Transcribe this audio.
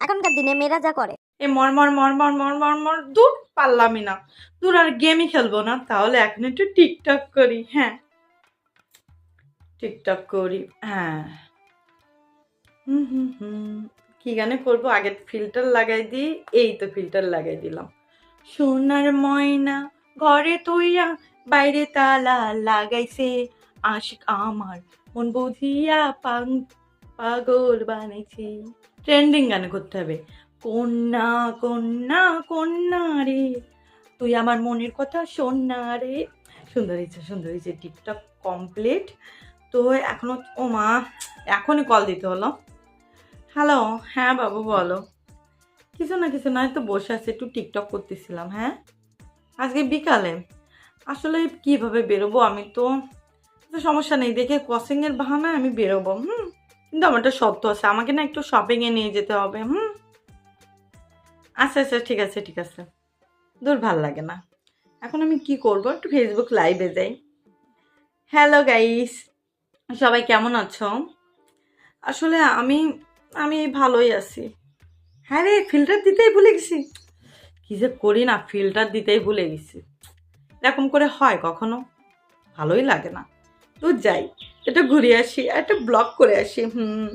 এখনকার দিনে মেয়েরা যা করে। এ মর মর মর মর মর মর মর দূর পারলামই না। দূর আর গেমই খেলবো না, তাহলে এখন একটু টিকটক করি। হ্যাঁ টিকটক করি। হ্যাঁ কি গানে করবো? আগে ফিল্টার লাগাই দিই। এই তো ফিল্টার লাগাই দিলাম। সোনার ময়না ঘরে তুইয়া বাইরে তালা লাগাইছে, আশিক আমার মন বুঝিয়া পাগল বানাইছে। ট্রেন্ডিং গানে করতে হবে। কন্যা কন্যা কন্যা রে, তুই আমার মনের কথা শোন না রে। সুন্দর হয়েছে, সুন্দর হয়েছে। TikTok complete. তো এখনো, ও মা, এখনই কল দিতে হলো। হ্যালো, হ্যাঁ বাবু বলো। কিছু না, তো বসে আছে, একটু টিকটক করতেছিলাম। হ্যাঁ আজকে বিকালে আসলে কিভাবে বেরোবো? আমি তো সমস্যা নেই, দেখে ক্রসিংয়ের বাহানায় আমি বেরোবো। কিন্তু আমার একটা শর্ত আছে, আমাকে না একটু শপিংয়ে নিয়ে যেতে হবে। আচ্ছা আচ্ছা, ঠিক আছে ঠিক আছে। দূর ভাল লাগে না। এখন আমি কি করব? একটু ফেসবুক লাইভে যাই। হ্যালো গাইস, সবাই কেমন আছো? আসলে আমি আমি ভালোই আছি। হ্যাঁ রে, ফিল্টার দিতেই ভুলে গেছি। কি যে করি না, ফিল্টার দিতেই ভুলে গেছি। এরকম করে হয় কখনো? ভালোই লাগে না। তো যাই, এটা ঘুরে আসি, একটা ব্লগ করে আসি।